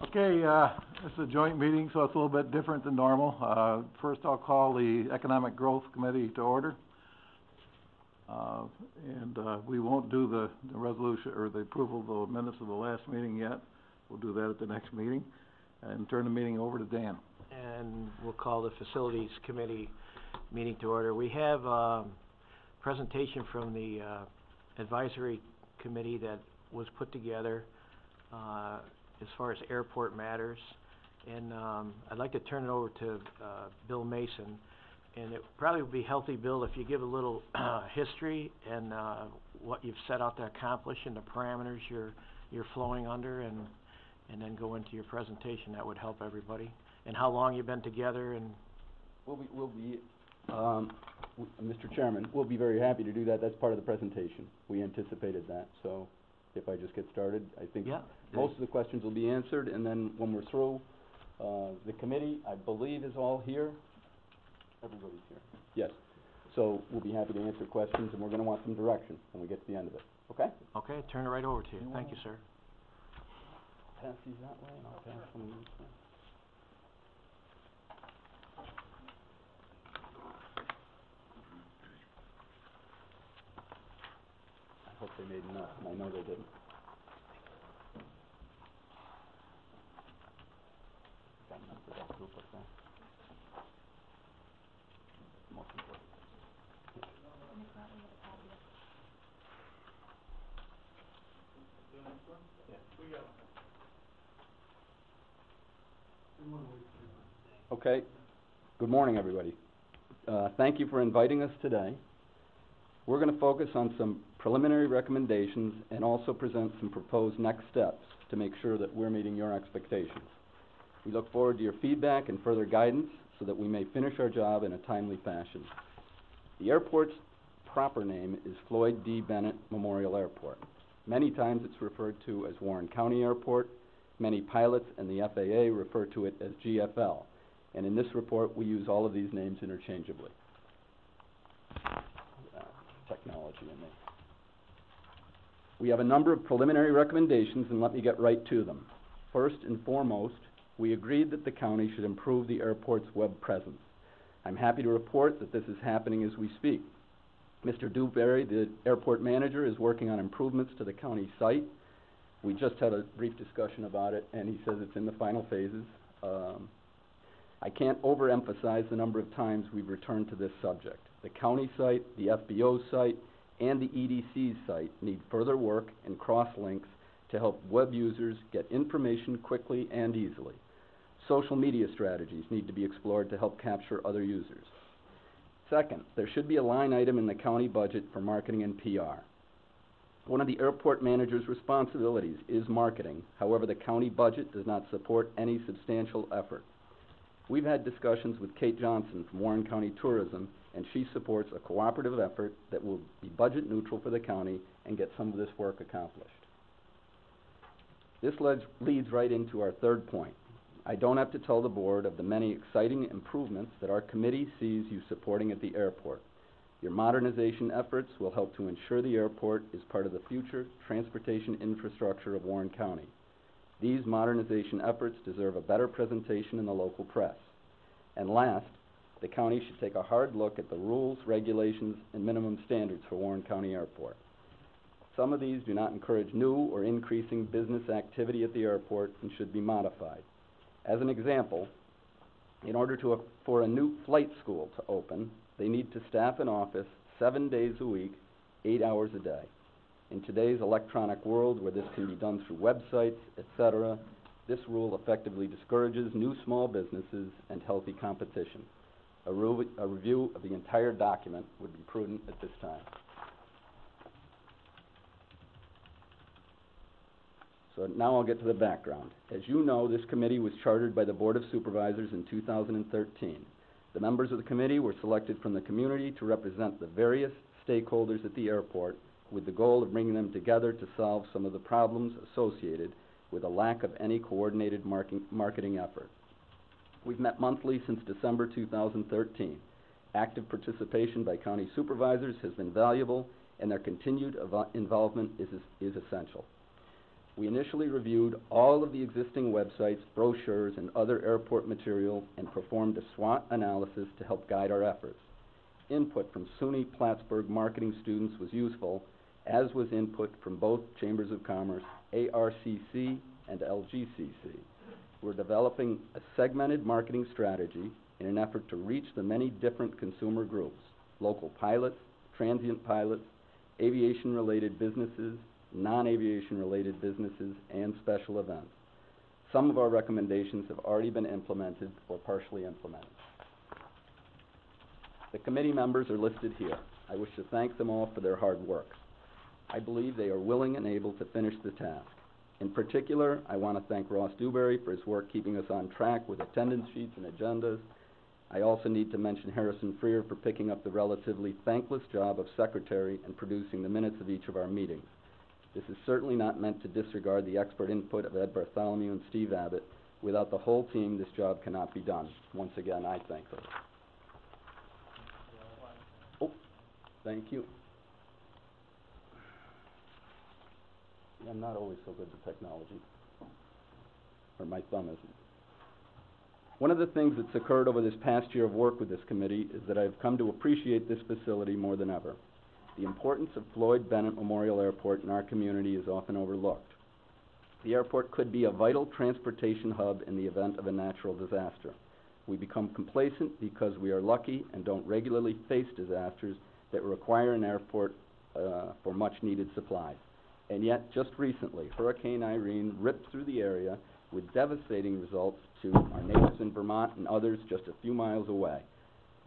Okay, this is a joint meeting, so it's a little bit different than normal. First, I'll call the Economic Growth Committee to order. We won't do the resolution or the approval of the minutes of the last meeting yet. We'll do that at the next meeting and turn the meeting over to Dan. And we'll call the Facilities Committee meeting to order. We have a presentation from the Advisory Committee that was put together as far as airport matters. And I'd like to turn it over to Bill Mason. And it probably would be healthy, Bill, if you give a little history and what you've set out to accomplish and the parameters you're flowing under, and then go into your presentation. That would help everybody. And how long you've been together. And Mr. Chairman, we'll be very happy to do that. That's part of the presentation. We anticipated that. So if I just get started, I think most of the questions will be answered, and then when we're through, the committee, I believe, is all here. Everybody's here. Yes. So we'll be happy to answer questions, and we're going to want some direction when we get to the end of it. Okay? Okay, turn it right over to you. Thank you, sir. Pass these that way, and I'll pass some of these way. I hope they made enough, and I know they didn't. Got enough for that group up there. Most important. Okay. Good morning, everybody. Thank you for inviting us today. We're going to focus on some preliminary recommendations and also present some proposed next steps to make sure that we're meeting your expectations. We look forward to your feedback and further guidance so that we may finish our job in a timely fashion. The airport's proper name is Floyd D. Bennett Memorial Airport. Many times it's referred to as Warren County Airport. Many pilots and the FAA refer to it as GFL. And in this report, we use all of these names interchangeably. Technology in there. We have a number of preliminary recommendations, and let me get right to them. First and foremost, we agreed that the county should improve the airport's web presence. I'm happy to report that this is happening as we speak. Mr. Dewberry, the airport manager, is working on improvements to the county site. We just had a brief discussion about it, and he says it's in the final phases. I can't overemphasize the number of times we've returned to this subject. The county site, the FBO's site, and the EDC's site need further work and cross-links to help web users get information quickly and easily. Social media strategies need to be explored to help capture other users. Second, there should be a line item in the county budget for marketing and PR. One of the airport manager's responsibilities is marketing. However, the county budget does not support any substantial effort. We've had discussions with Kate Johnson from Warren County Tourism, and she supports a cooperative effort that will be budget neutral for the county and get some of this work accomplished. This leads right into our third point. I don't have to tell the board of the many exciting improvements that our committee sees you supporting at the airport. Your modernization efforts will help to ensure the airport is part of the future transportation infrastructure of Warren County. These modernization efforts deserve a better presentation in the local press. And last, the county should take a hard look at the rules, regulations, and minimum standards for Warren County Airport. Some of these do not encourage new or increasing business activity at the airport and should be modified. As an example, in order for a new flight school to open, they need to staff an office 7 days a week, 8 hours a day. In today's electronic world, where this can be done through websites, etc., this rule effectively discourages new small businesses and healthy competition. A review of the entire document would be prudent at this time. So now I'll get to the background. As you know, this committee was chartered by the Board of Supervisors in 2013. The members of the committee were selected from the community to represent the various stakeholders at the airport, with the goal of bringing them together to solve some of the problems associated with a lack of any coordinated marketing effort. We've met monthly since December 2013. Active participation by county supervisors has been valuable, and their continued involvement is essential. We initially reviewed all of the existing websites, brochures, and other airport material and performed a SWOT analysis to help guide our efforts. Input from SUNY Plattsburgh marketing students was useful, as was input from both Chambers of Commerce, ARCC, and LGCC. We're developing a segmented marketing strategy in an effort to reach the many different consumer groups: local pilots, transient pilots, aviation-related businesses, non-aviation-related businesses, and special events. Some of our recommendations have already been implemented or partially implemented. The committee members are listed here. I wish to thank them all for their hard work. I believe they are willing and able to finish the task. In particular, I want to thank Ross Dewberry for his work keeping us on track with attendance sheets and agendas. I also need to mention Harrison Freer for picking up the relatively thankless job of secretary and producing the minutes of each of our meetings. This is certainly not meant to disregard the expert input of Ed Bartholomew and Steve Abbott. Without the whole team, this job cannot be done. Once again, I thank them. Oh, thank you. I'm not always so good with technology, or my thumb isn't. One of the things that's occurred over this past year of work with this committee is that I've come to appreciate this facility more than ever. The importance of Floyd Bennett Memorial Airport in our community is often overlooked. The airport could be a vital transportation hub in the event of a natural disaster. We become complacent because we are lucky and don't regularly face disasters that require an airport for much-needed supplies. And yet, just recently, Hurricane Irene ripped through the area with devastating results to our neighbors in Vermont and others just a few miles away.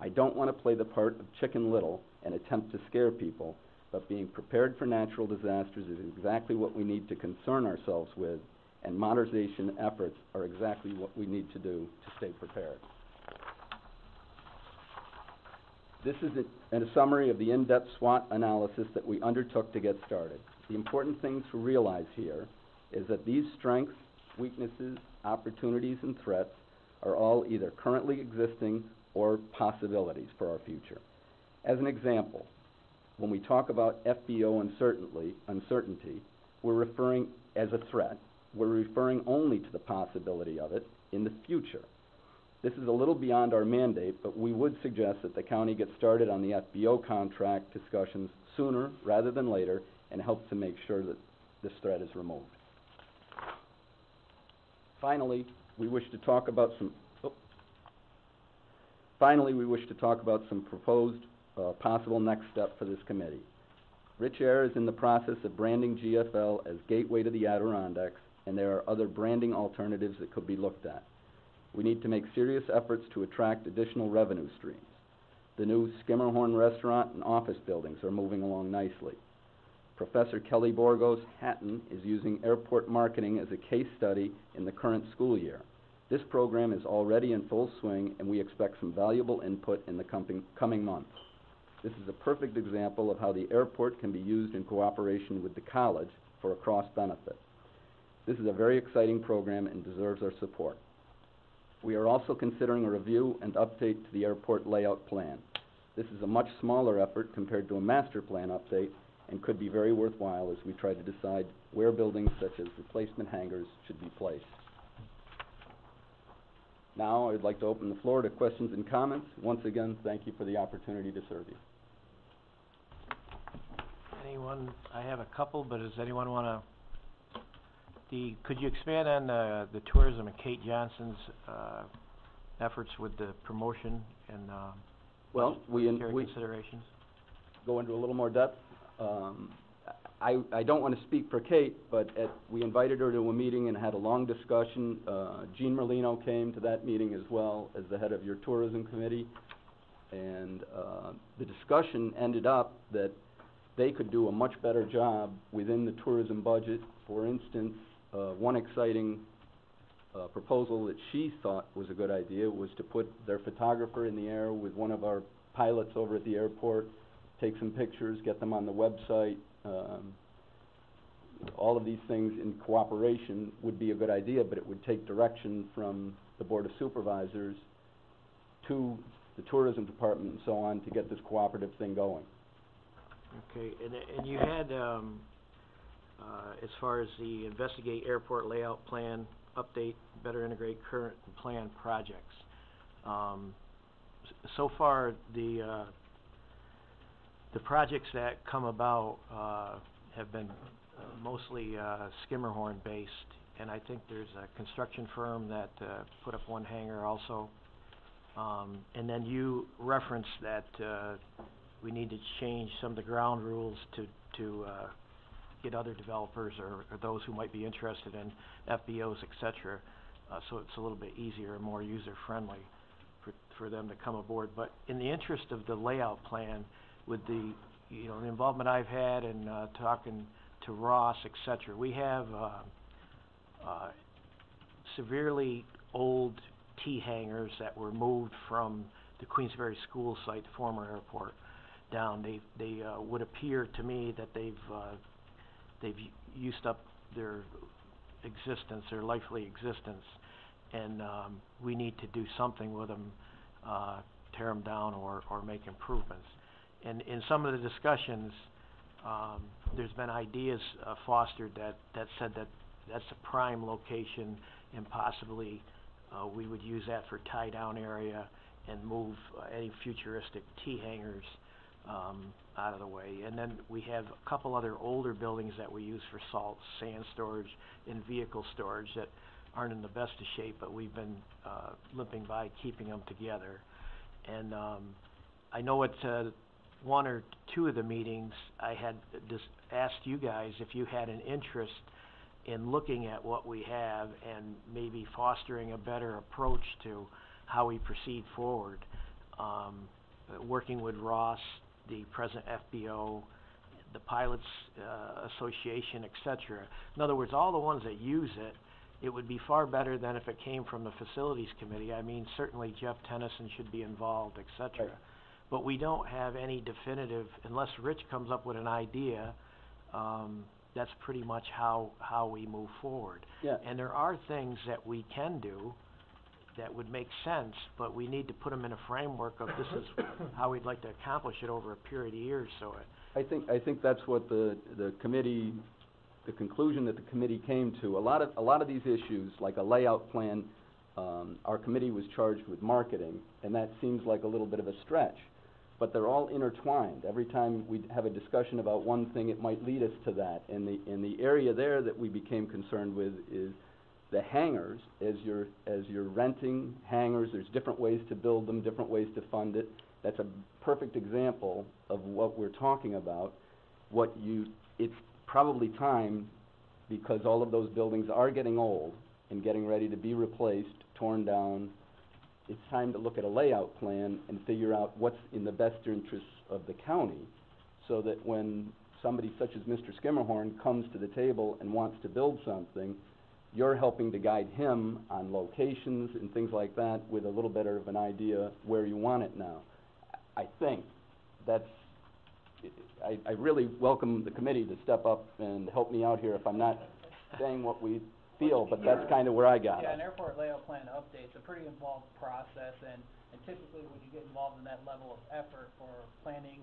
I don't want to play the part of Chicken Little and attempt to scare people, but being prepared for natural disasters is exactly what we need to concern ourselves with, and modernization efforts are exactly what we need to do to stay prepared. This is a summary of the in-depth SWOT analysis that we undertook to get started. The important thing to realize here is that these strengths, weaknesses, opportunities, and threats are all either currently existing or possibilities for our future. As an example, when we talk about FBO uncertainty, we're referring as a threat. We're referring only to the possibility of it in the future. This is a little beyond our mandate, but we would suggest that the county get started on the FBO contract discussions sooner rather than later and help to make sure that this threat is removed. Finally, we wish to talk about some proposed possible next step for this committee. Rich Air is in the process of branding GFL as Gateway to the Adirondacks, and there are other branding alternatives that could be looked at. We need to make serious efforts to attract additional revenue streams. The new Skimmerhorn restaurant and office buildings are moving along nicely. Professor Kelly Borgos Hatton is using airport marketing as a case study in the current school year. This program is already in full swing, and we expect some valuable input in the coming months. This is a perfect example of how the airport can be used in cooperation with the college for a cross-benefit. This is a very exciting program and deserves our support. We are also considering a review and update to the airport layout plan. This is a much smaller effort compared to a master plan update and could be very worthwhile as we try to decide where buildings such as replacement hangars should be placed. Now, I'd like to open the floor to questions and comments. Once again, thank you for the opportunity to serve you. Anyone? I have a couple, but does anyone want to? Could you expand on the tourism and Kate Johnson's efforts with the promotion and budgetary considerations? Go into a little more depth. I don't want to speak for Kate, but we invited her to a meeting and had a long discussion. Gene Merlino came to that meeting as well as the head of your tourism committee, and the discussion ended up that they could do a much better job within the tourism budget. For instance, one exciting proposal that she thought was a good idea was to put their photographer in the air with one of our pilots over at the airport, take some pictures, get them on the website. All of these things in cooperation would be a good idea, but it would take direction from the Board of Supervisors to the tourism department and so on to get this cooperative thing going. Okay, and you had as far as the investigate airport layout plan, update, better integrate current and planned projects. So far, the projects that come about, have been mostly, Skimmerhorn based, and I think there's a construction firm that, put up one hangar also. And then you referenced that, we need to change some of the ground rules to get other developers or those who might be interested in FBOs, et cetera, so it's a little bit easier and more user-friendly for them to come aboard. But in the interest of the layout plan, with the, you know, the involvement I've had in talking to Ross, et cetera, we have severely old T hangars that were moved from the Queensbury School site, the former airport, down. They would appear to me that they've used up their existence, their likely existence, and we need to do something with them, tear them down or make improvements. And in some of the discussions, there's been ideas fostered that said that that's a prime location, and possibly we would use that for tie-down area and move any futuristic T hangars out of the way. And then we have a couple other older buildings that we use for salt, sand storage, and vehicle storage that aren't in the best of shape, but we've been limping by keeping them together. And I know at one or two of the meetings, I had just asked you guys if you had an interest in looking at what we have and maybe fostering a better approach to how we proceed forward. Working with Ross, the present FBO, the Pilots Association, et cetera. In other words, all the ones that use it, it would be far better than if it came from the Facilities Committee. I mean, certainly Jeff Tennyson should be involved, et cetera. Right. But we don't have any definitive, unless Rich comes up with an idea, that's pretty much how we move forward. Yeah. And there are things that we can do that would make sense, but we need to put them in a framework of this is how we'd like to accomplish it over a period of years, so it... I think that's what the committee, the conclusion that the committee came to. A lot of these issues, like a layout plan, our committee was charged with marketing, and that seems like a little bit of a stretch. But they're all intertwined. Every time we have a discussion about one thing, it might lead us to that. And the area there that we became concerned with is the hangars. As you're renting hangars, there's different ways to build them, different ways to fund it. That's a perfect example of what we're talking about. It's probably time, because all of those buildings are getting old and getting ready to be replaced, torn down. It's time to look at a layout plan and figure out what's in the best interests of the county, so that when somebody such as Mr. Skimmerhorn comes to the table and wants to build something, you're helping to guide him on locations and things like that with a little better of an idea where you want it now. I think that's, I really welcome the committee to step up and help me out here if I'm not saying what we feel, but that's kind of where I got it. Yeah, an airport layout plan update's a pretty involved process, and typically when you get involved in that level of effort for planning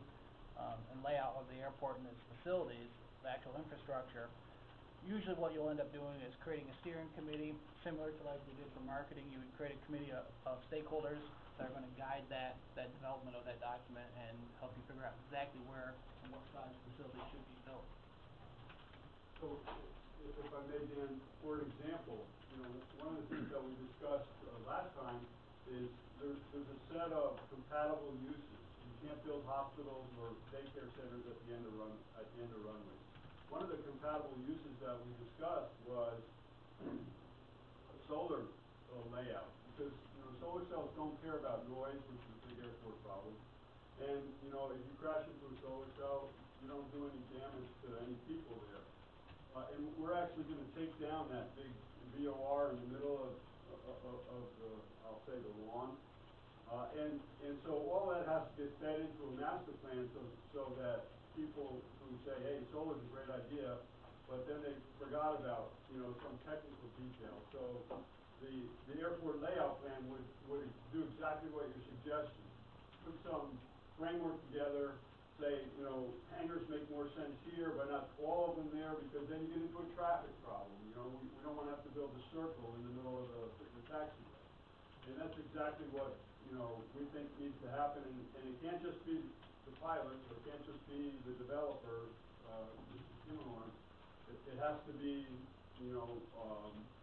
and layout of the airport and its facilities, the actual infrastructure, usually what you'll end up doing is creating a steering committee, similar to like we did for marketing. You would create a committee of stakeholders that are going to guide that development of that document and help you figure out exactly where and what size facility should be built. So, if I may, Dan, for example, you know, one of the things that we discussed last time is there's a set of compatible uses. You can't build hospitals or daycare centers at the end of runways. One of the compatible uses that we discussed was a solar layout, because you know solar cells don't care about noise, which is a big airport problem. And you know, if you crash into a solar cell, you don't do any damage to any people there. And we're actually going to take down that big VOR in the middle of the, I'll say, the lawn. And so all that has to get fed into a master plan so that people who say, hey, solar's a great idea, but then they forgot about, you know, some technical detail. So the airport layout plan would do exactly what you're suggesting. Put some framework together, say, you know, hangars make more sense here, but not all of them there, because then you get into a traffic problem, you know? We don't wanna have to build a circle in the middle of the taxiway. And that's exactly what, you know, we think needs to happen, and it can't just be the pilots, or it can't just be the developer, Mr. Kimmelhorn. It has to be, you know,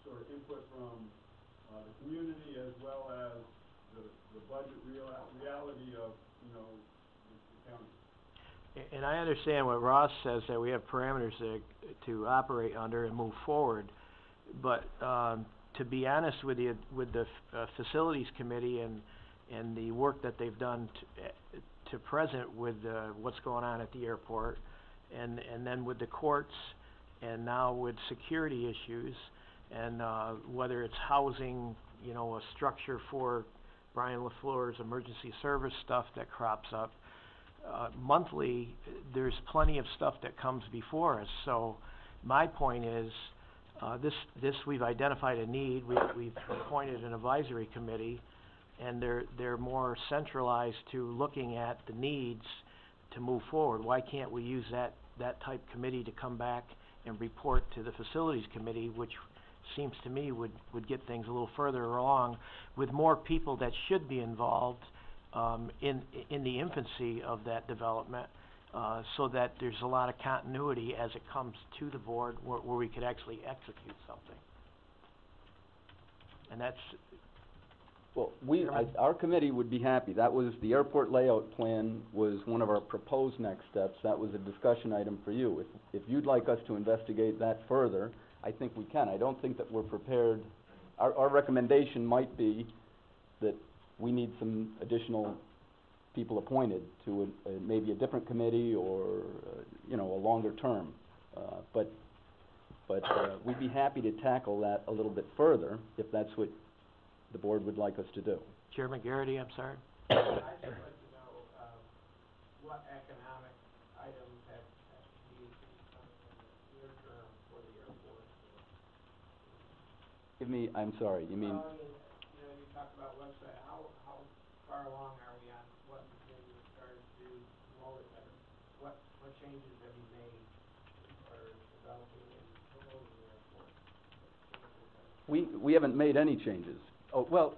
sort of input from, the community as well as the budget reality of, you know, the county. And I understand what Ross says, that we have parameters to operate under and move forward, but, to be honest with you, with the, facilities committee and the work that they've done to present with, what's going on at the airport, and then with the courts, and now with security issues, and, whether it's housing, you know, a structure for Brian LaFleur's emergency service stuff that crops up, monthly, there's plenty of stuff that comes before us. So my point is, we've identified a need, we've appointed an advisory committee, and they're more centralized to looking at the needs to move forward. Why can't we use that type committee to come back and report to the facilities committee, which seems to me would get things a little further along, with more people that should be involved, in the infancy of that development, so that there's a lot of continuity as it comes to the board, where we could actually execute something. And that's, Well, Chairman? our committee would be happy. That was, the airport layout plan was one of our proposed next steps. That was a discussion item for you. If you'd like us to investigate that further, I think we can. I don't think that we're prepared. Our recommendation might be that we need some additional people appointed to maybe a different committee, or, you know, a longer term. But we'd be happy to tackle that a little bit further, if that's what the board would like us to do. Chairman Garrity, I'm sorry? I'd just like to know, what economic items have DEC coming in the near term for the airport? I'm sorry, you mean? Well, I mean, you know, you talked about website, how far along are we on what maybe we started to promote it better? What changes have you made as far as developing and promoting the airport? We haven't made any changes. Oh, well,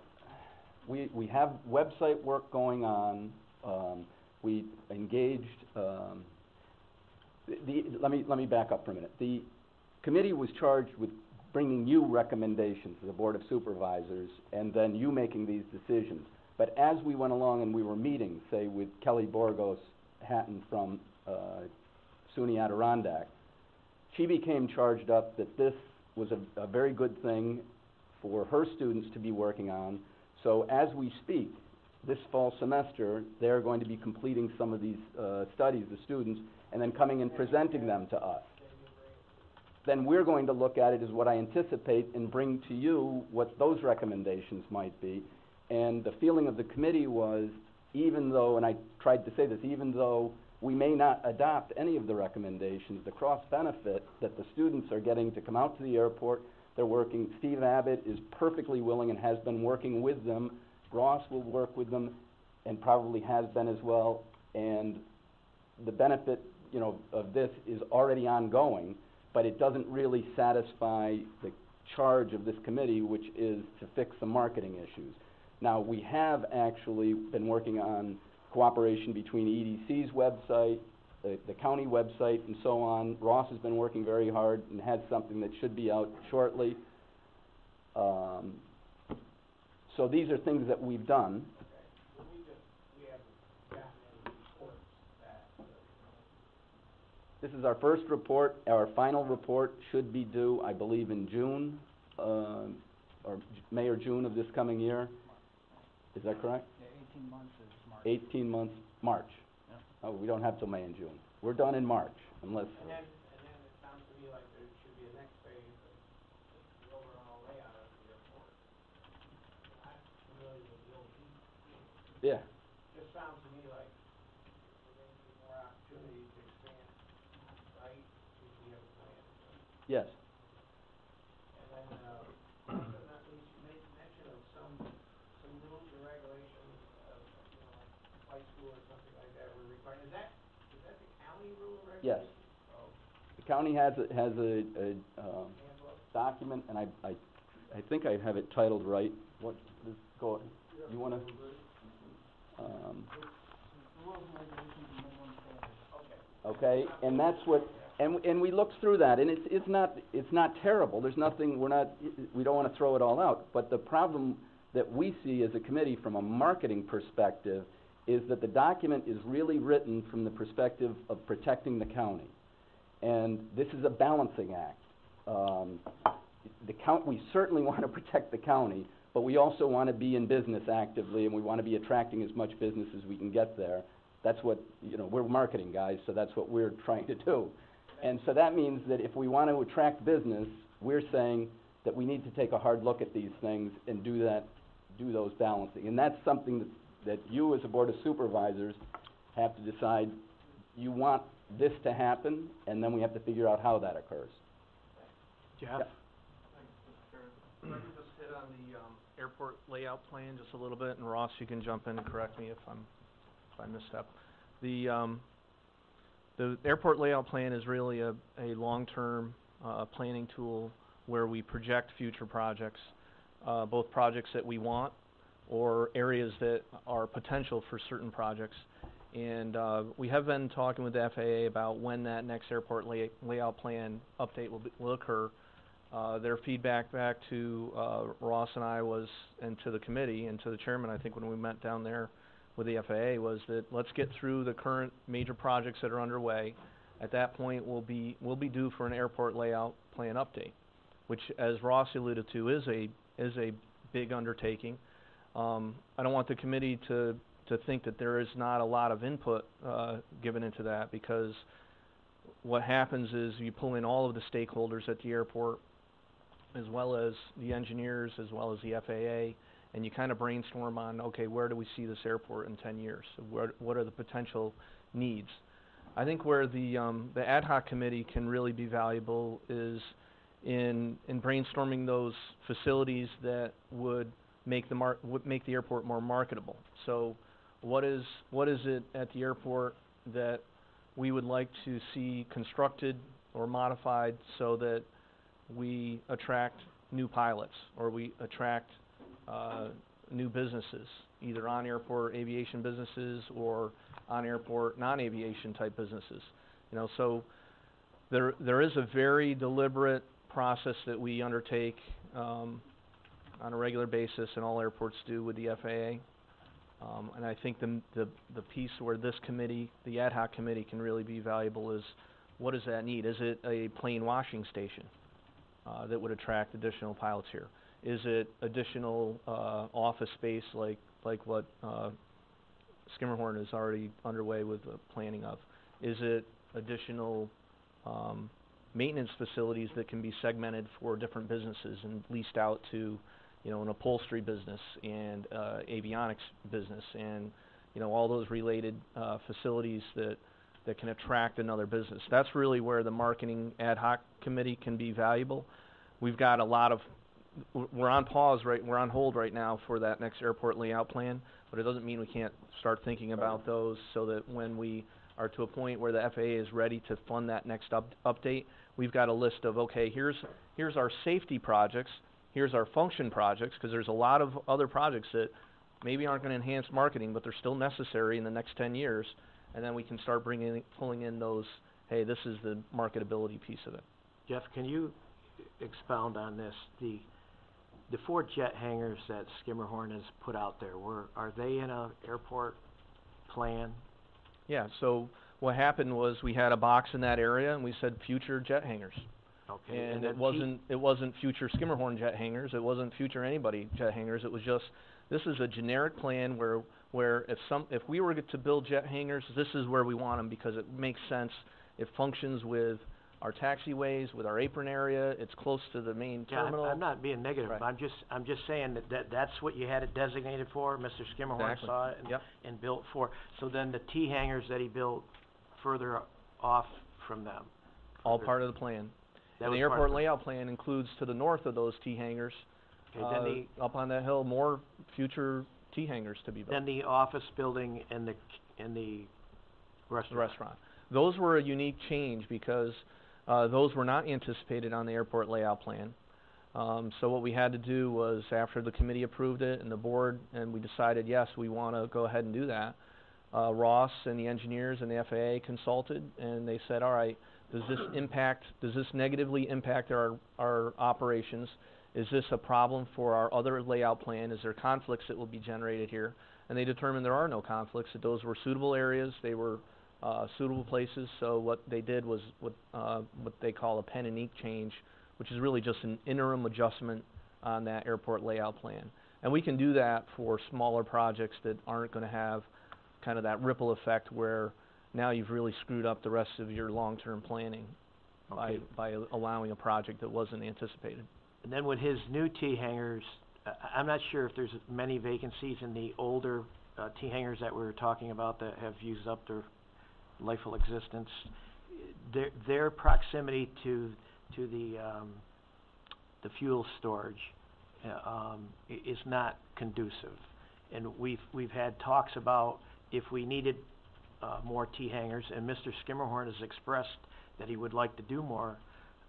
we have website work going on. We engaged, let me back up for a minute. The committee was charged with bringing you recommendations to the Board of Supervisors, and then you making these decisions. But as we went along and we were meeting, say, with Kelly Borgos Hatton from SUNY Adirondack, she became charged up that this was a very good thing for her students to be working on. So as we speak, this fall semester, they're going to be completing some of these studies, the students, and then coming and presenting them to us. Then we're going to look at it as what I anticipate and bring to you what those recommendations might be. And the feeling of the committee was, even though, and I tried to say this, even though we may not adopt any of the recommendations, the cross-benefit that the students are getting to come out to the airport, they're working, Steve Abbott is perfectly willing and has been working with them. Ross will work with them, and probably has been as well. And the benefit, you know, of this is already ongoing, but it doesn't really satisfy the charge of this committee, which is to fix the marketing issues. Now, we have actually been working on cooperation between EDC's website, the county website, and so on. Ross has been working very hard and has something that should be out shortly. So these are things that we've done. Okay, well, we haven't gotten any reports back, This is our first report. Our final report should be due, I believe, in June, or May or June of this coming year. Is that correct? Yeah, 18 months is March. 18 months, March. Yeah. Oh, we don't have till May and June. We're done in March, unless, And then it sounds to me like there should be a next phase of the overall layout of the airport. I'm familiar with the old heat. yeah. Just sounds to me like there may be more opportunity to expand on site if we have a plan. Yes. And then, last but not least, you made mention of some rules and regulations of, you know, like flight school or something like that were required. Is county rule of Yes. regulation? The county has a document, and I think I have it titled right. What, go, you wanna, Rules and regulations and minimum standards. okay, and that's what, and we looked through that, and it's not terrible, there's nothing, we don't wanna throw it all out, but the problem that we see as a committee from a marketing perspective is that the document is really written from the perspective of protecting the county. And this is a balancing act. We certainly wanna protect the county, but we also wanna be in business actively, and we wanna be attracting as much business as we can get there. That's what, we're marketing guys, so that's what we're trying to do. And so that means that if we want to attract business, we're saying that we need to take a hard look at these things and do those balancing. And that's something that you as a board of supervisors have to decide. You want this to happen, and then we have to figure out how that occurs. Jeff? Yeah. If I could just hit on the airport layout plan just a little bit, and Ross, you can jump in and correct me if I misstep. The airport layout plan is really a long-term planning tool where we project future projects, both projects that we want or areas that are potential for certain projects. And we have been talking with the FAA about when that next airport layout plan update will occur. Their feedback back to Ross and I was, and to the committee and to the chairman, I think when we met down there with the FAA, was that let's get through the current major projects that are underway. At that point, we'll be due for an airport layout plan update, which, as Ross alluded to, is a big undertaking. I don't want the committee to think that there is not a lot of input given into that, because what happens is you pull in all of the stakeholders at the airport, as well as the engineers, as well as the FAA, and you kind of brainstorm on, okay, where do we see this airport in 10 years? What are the potential needs? I think where the ad hoc committee can really be valuable is in brainstorming those facilities that would make the airport more marketable. So what is it at the airport that we would like to see constructed or modified so that we attract new pilots, or we attract new businesses, either on-airport aviation businesses or on-airport non-aviation type businesses. So there is a very deliberate process that we undertake on a regular basis, and all airports do with the FAA. And I think the piece where this committee, the ad hoc committee, can really be valuable is, what does that need? Is it a plane washing station that would attract additional pilots here? Is it additional office space like what Skimmerhorn is already underway with the planning of? Is it additional maintenance facilities that can be segmented for different businesses and leased out to, an upholstery business and avionics business, and all those related facilities that can attract another business? That's really where the marketing ad hoc committee can be valuable. We've got we're on hold right now for that next airport layout plan, but it doesn't mean we can't start thinking about those, so that when we are to a point where the FAA is ready to fund that next update, we've got a list of, okay, here's our safety projects, here's our function projects, because there's a lot of other projects that maybe aren't going to enhance marketing, but they're still necessary in the next 10 years, and then we can start pulling in those, hey, this is the marketability piece of it. Jeff, can you expound on this? The 4 jet hangars that Skimmerhorn has put out there, are they in a airport plan? Yeah, so what happened was we had a box in that area, and we said future jet hangars. Okay. And it wasn't future Skimmerhorn jet hangars, it wasn't future anybody jet hangars, it was just, this is a generic plan where if we were to build jet hangars, this is where we want them, because it makes sense, it functions with our taxiways, with our apron area, it's close to the main terminal. I'm not being negative, Right. I'm just saying that's what you had it designated for. Mr. Skimmerhorn Exactly. saw it and built for. So then the T hangars that he built further off from them. All part of the plan. And the airport layout plan includes, to the north of those T hangars, Okay, up on that hill, more future T hangars to be built. then the office building and the restaurant. The restaurant. those were a unique change because, those were not anticipated on the airport layout plan. So what we had to do was, after the committee approved it and the board, and we decided, yes, we wanna go ahead and do that, Ross and the engineers and the FAA consulted, and they said, all right, does this negatively impact our operations? Is this a problem for our other layout plan? Is there conflicts that will be generated here? And they determined there are no conflicts, that those were suitable areas, they were suitable places. So what they did was what they call a pen and ink change, which is really just an interim adjustment on that airport layout plan. And we can do that for smaller projects that aren't gonna have kind of that ripple effect where now you've really screwed up the rest of your long-term planning by allowing a project that wasn't anticipated. And then with his new T hangars, I'm not sure if there's many vacancies in the older T hangars that we were talking about that have used up their lifeful existence. Their proximity to the fuel storage is not conducive. And we've had talks about if we needed more T hangars, and Mr. Skimmerhorn has expressed that he would like to do more.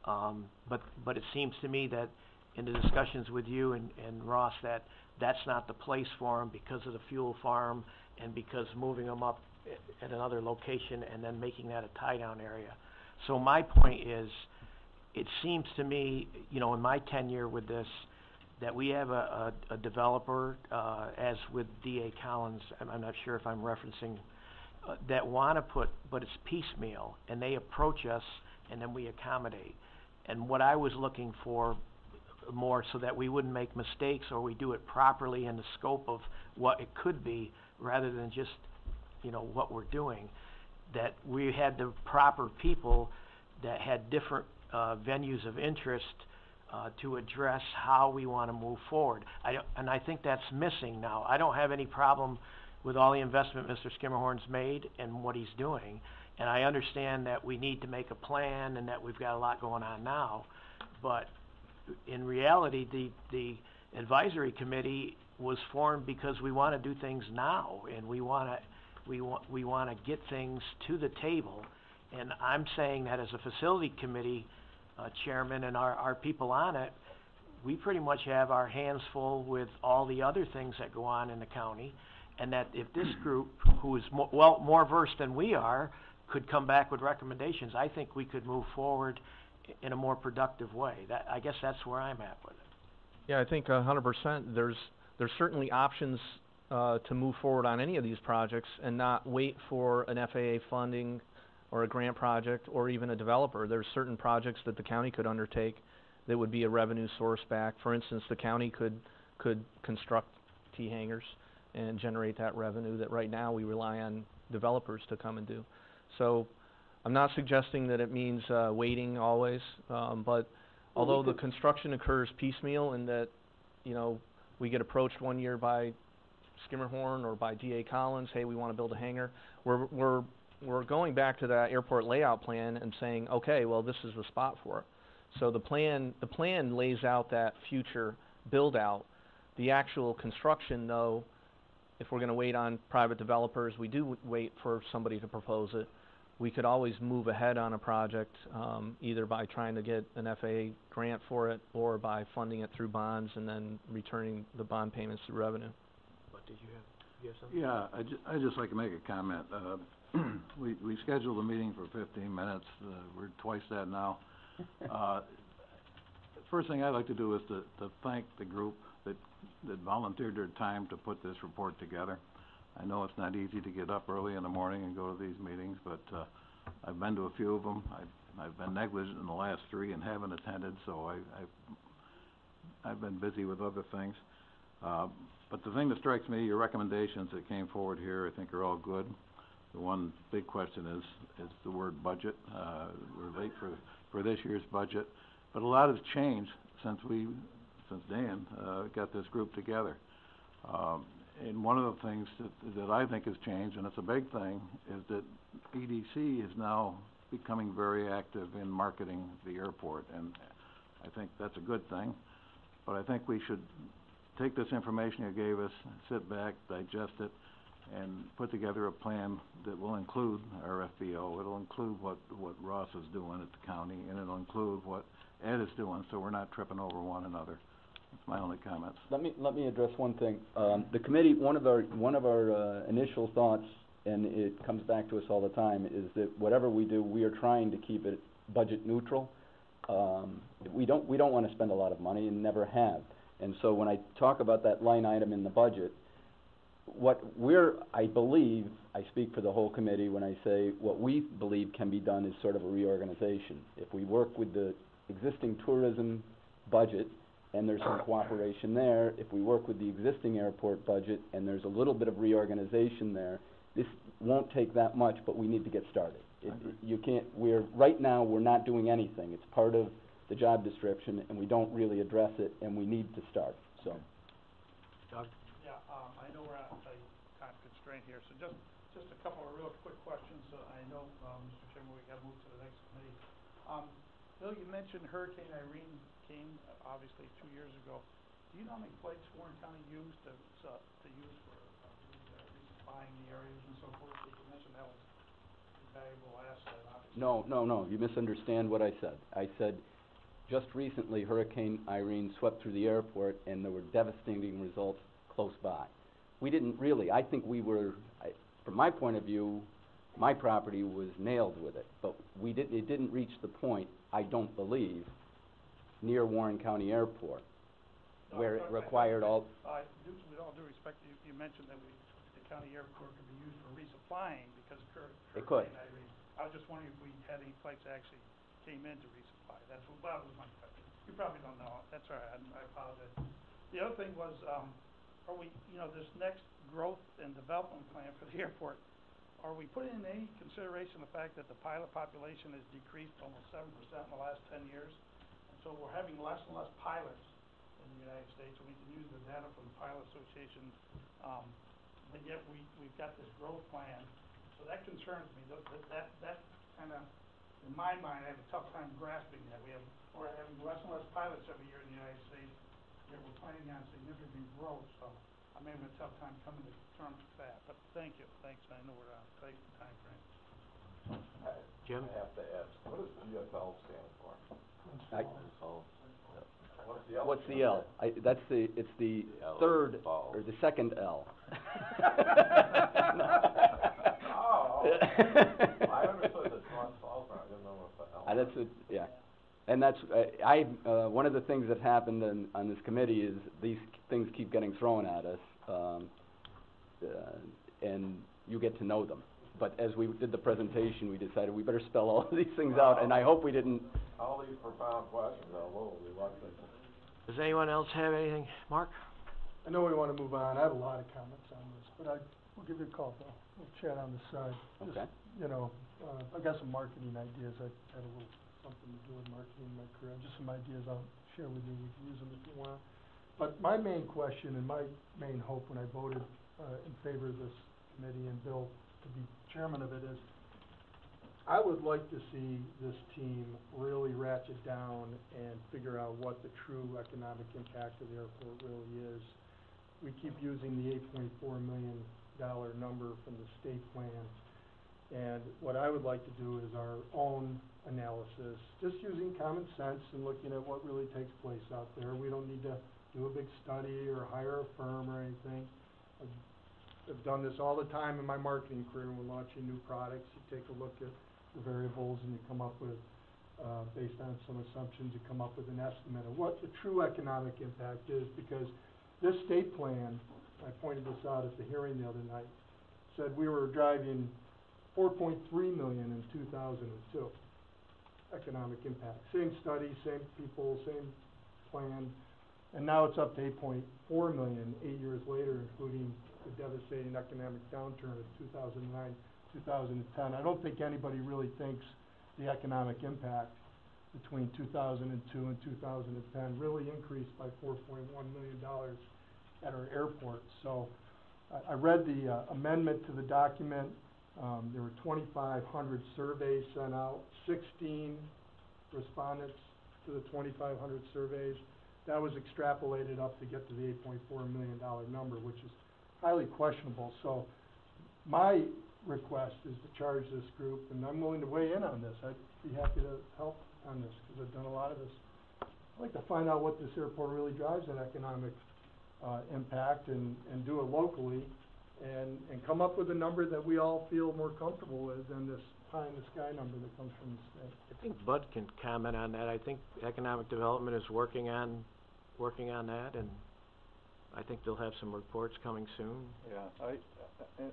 But it seems to me that in the discussions with you and Ross, that's not the place for them because of the fuel farm and because moving them up at another location and then making that a tie-down area. So my point is, it seems to me, in my tenure with this, that we have a developer, as with D.A. Collins, I'm not sure if I'm referencing, that want to put, but it's piecemeal, and they approach us, and then we accommodate. And what I was looking for more so that we wouldn't make mistakes, or we do it properly in the scope of what it could be, rather than just, what we're doing, that we had the proper people that had different venues of interest to address how we want to move forward. And I think that's missing now. I don't have any problem with all the investment Mr. Skimmerhorn's made and what he's doing. And I understand that we need to make a plan and that we've got a lot going on now. But in reality, the advisory committee was formed because we want to do things now, and we want to get things to the table. And I'm saying that as a facility committee chairman and our people on it, we pretty much have our hands full with all the other things that go on in the county, and that if this group, who is more versed than we are, could come back with recommendations, I think we could move forward in a more productive way. I guess that's where I'm at with it. Yeah, I think 100%. There's certainly options to move forward on any of these projects and not wait for an FAA funding or a grant project or even a developer. There's certain projects that the county could undertake that would be a revenue source back. For instance, the county could construct T hangars and generate that revenue that right now we rely on developers to come and do. So I'm not suggesting that it means waiting always, but although the construction occurs piecemeal and that, we get approached one year by Skimmerhorn or by D.A. Collins, hey, we want to build a hangar, we're going back to that airport layout plan and saying, okay, well, this is the spot for it. So the plan lays out that future build out. The actual construction, though, if we're going to wait on private developers, we do wait for somebody to propose it. We could always move ahead on a project, either by trying to get an FAA grant for it or by funding it through bonds and then returning the bond payments through revenue. What did you have something? Yeah, I'd just like to make a comment. We scheduled a meeting for 15 minutes. We're twice that now. First thing I'd like to do is to thank the group that volunteered their time to put this report together. I know it's not easy to get up early in the morning and go to these meetings, but I've been to a few of them. I've been negligent in the last 3 and haven't attended, so I've been busy with other things. But the thing that strikes me, your recommendations that came forward here, I think are all good. The one big question is the word budget. We're late for this year's budget, but a lot has changed since Dan got this group together. And one of the things that I think has changed, and it's a big thing, is that EDC is now becoming very active in marketing the airport, and I think that's a good thing. But I think we should take this information you gave us, sit back, digest it, and put together a plan that will include our FBO. It'll include what Ross is doing at the county, and it'll include what Ed is doing, so we're not tripping over one another. That's my only comments. Let me address one thing. The committee, one of our initial thoughts, and it comes back to us all the time, is that whatever we do, we are trying to keep it budget neutral. We don't want to spend a lot of money and never have. And so when I talk about that line item in the budget, I believe, I speak for the whole committee when I say what we believe can be done is sort of a reorganization. If we work with the existing tourism budget and there's some cooperation there, if we work with the existing airport budget and there's a little bit of reorganization there, this won't take that much, but we need to get started. Right now, we're not doing anything. It's part of the job description, and we don't really address it, and we need to start, so. Doug? Yeah, I know we're at a time constraint here, so just a couple of real quick questions. I know, Mr. Chairman, we gotta move to the next committee. Bill, you mentioned Hurricane Irene came, obviously, 2 years ago. Do you know how many flights Warren County used to use for, resupplying the areas and so forth? You mentioned that was a valuable asset, obviously. No, you misunderstand what I said. I said, just recently, Hurricane Irene swept through the airport, and there were devastating results close by. We didn't really, I think from my point of view, my property was nailed with it, but it didn't reach the point, I don't believe, near Warren County Airport, where it required all... With all due respect, you mentioned that the county airport could be used for resupplying because of Hurricane Irene. I was just wondering if we had any flights that actually came in to resupply. That was my question. You probably don't know. That's all right. I apologize. The other thing was, are we, this next growth and development plan for the airport, are we putting in any consideration the fact that the pilot population has decreased almost 7% in the last 10 years? And so we're having less and less pilots in the United States, and we can use the data from the Pilot Association, but yet we've got this growth plan. So that concerns me. That kind of, in my mind, I have a tough time grasping that. We're having less and less pilots every year in the United States, yet we're planning on significant growth, so I'm having a tough time coming to terms with that. But thank you. Thanks. I know we're on a tight time frame. Jim? I have to ask, what does GFL stand for? What's the L? It's the L third, Falls. or the second L. Oh, I understood the Twin Falls, I didn't know what the L. Yeah. And that's, one of the things that happened on this committee is these things keep getting thrown at us, and you get to know them. But as we did the presentation, we decided we better spell all of these things out, and I hope we didn't. All these profound questions are a little reluctant. Does anyone else have anything? Mark? I know we want to move on. I have a lot of comments on this, but we'll give you a call, Bill. We'll chat on the side. Okay. I've got some marketing ideas. I had a little something to do with marketing in my career. Just some ideas I'll share with you. We can use them if you want. But my main question and my main hope when I voted in favor of this committee and Bill to be chairman of it is I would like to see this team really ratchet down and figure out what the true economic impact of the airport really is. We keep using the $8.4 million number from the state plan. And what I would like to do is our own analysis, just using common sense and looking at what really takes place out there. We don't need to do a big study or hire a firm or anything. I've done this all the time in my marketing career when we're launching new products. You take a look at the variables and you come up with, based on some assumptions, you come up with an estimate of what the true economic impact is, because this state plan, I pointed this out at the hearing the other night, said we were driving 4.3 million in 2002, economic impact. Same study, same people, same plan, and now it's up to 8.4 million 8 years later, including the devastating economic downturn of 2009, 2010. I don't think anybody really thinks the economic impact between 2002 and 2010 really increased by $4.1 million at our airport. So I read the amendment to the document. There were 2,500 surveys sent out, 16 respondents to the 2,500 surveys. That was extrapolated up to get to the $8.4 million number, which is highly questionable. So my request is to charge this group, and I'm willing to weigh in on this, I'd be happy to help on this, cause I've done a lot of this. I'd like to find out what this airport really drives in economic, impact and do it locally, and come up with a number that we all feel more comfortable with than this pie in the sky number that comes from the state. I think Bud can comment on that. I think Economic Development is working on that, and I think they'll have some reports coming soon. Yeah,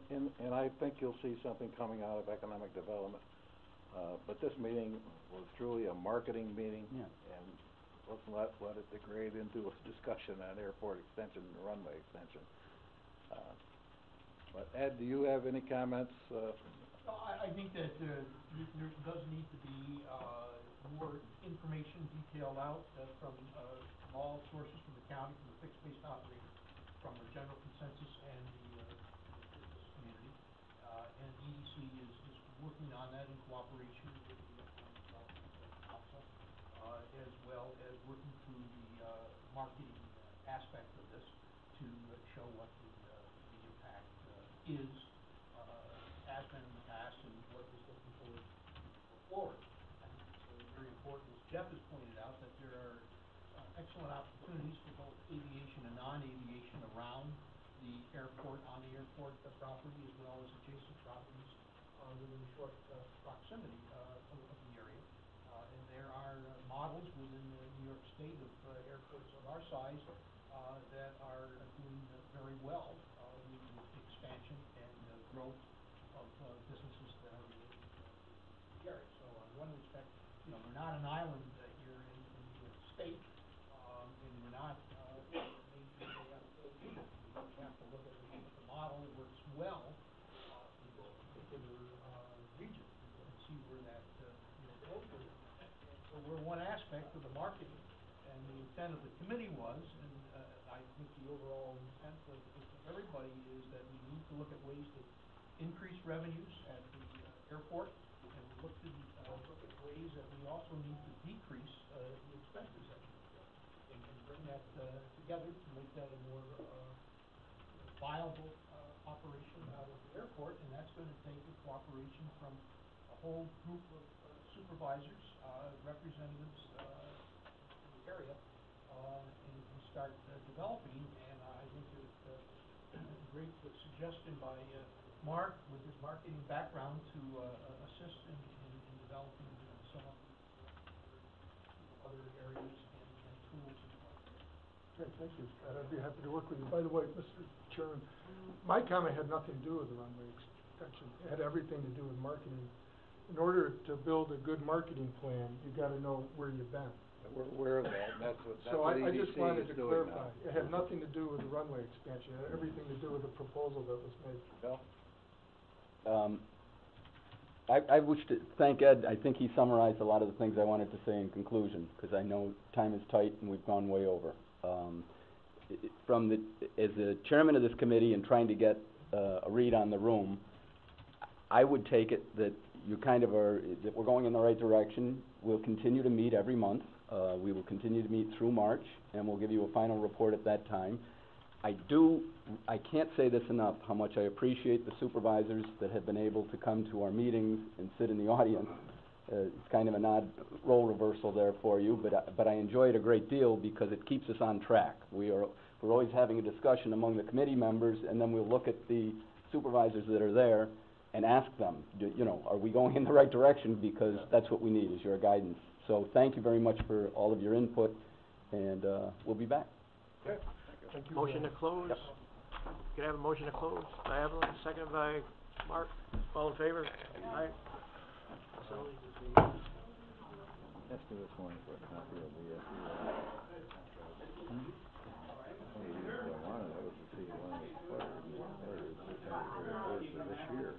and I think you'll see something coming out of economic development. But this meeting was truly a marketing meeting. Yeah. And let's not let it degrade into a discussion on airport extension and runway extension. But Ed, do you have any comments? No, I think that, there does need to be, more information detailed out, from all sources, from the county, from the fixed-based operator, from the general consensus and the business community. And EDC is working on that in cooperation with the Economic Development Council, as well as working through the, marketing aspect of this to show what the impact, is, has been in the past, and what is looking forward to go forward. I think it's very important, as Jeff has pointed out, that there are excellent opportunities for both aviation and non-aviation around the airport, on the airport property, as well as adjacent properties within short proximity of the area. And there are models within New York State of airports of our size that are doing very well with the expansion and growth of businesses that are related to the area. So in one respect, we're not an island here in New York State, and we're not major application. We have to look at the model that works well in this particular region and see where that goes with it. And so we're one aspect of the marketing, and the intent of the committee was, and I think the overall intent of everybody is that we need to look at ways to increase revenues at the airport, and look at ways that we also need to decrease the expenses at the airport, and bring that together to make that a more viable operation out of the airport. And that's going to take a cooperation from a whole group of supervisors, representatives in the area, and start developing. And I think that a great suggestion by Mark, with his marketing background, to assist in developing some of these other areas and tools in play. Great, thank you, Scott. I'd be happy to work with you. By the way, Mr. Chairman, my comment had nothing to do with the runway extension. It had everything to do with marketing. In order to build a good marketing plan, you've got to know where you've been. We're aware of that, and that's what EDC is doing now. So I just wanted to clarify. It had nothing to do with the runway expansion. It had everything to do with the proposal that was made. Bill? I wish to thank Ed. I think he summarized a lot of the things I wanted to say in conclusion, because I know time is tight and we've gone way over. As the chairman of this committee and trying to get a read on the room, I would take it that you kind of are, that we're going in the right direction. We'll continue to meet every month. We will continue to meet through March, and we'll give you a final report at that time. I can't say this enough, how much I appreciate the supervisors that have been able to come to our meetings and sit in the audience. It's kind of an odd role reversal there for you, but I enjoy it a great deal because it keeps us on track. We're always having a discussion among the committee members, and then we'll look at the supervisors that are there and ask them, are we going in the right direction? Because that's what we need, is your guidance. So thank you very much for all of your input, and we'll be back. Okay. Thank you. Motion to close? Yep. Can I have a motion to close by Evelyn, seconded by Mark? All in favor? Aye. Facilities is the... Let's do this one for a copy of the Maybe what I wanted was to see when it expired, and it expired January 1st of this year.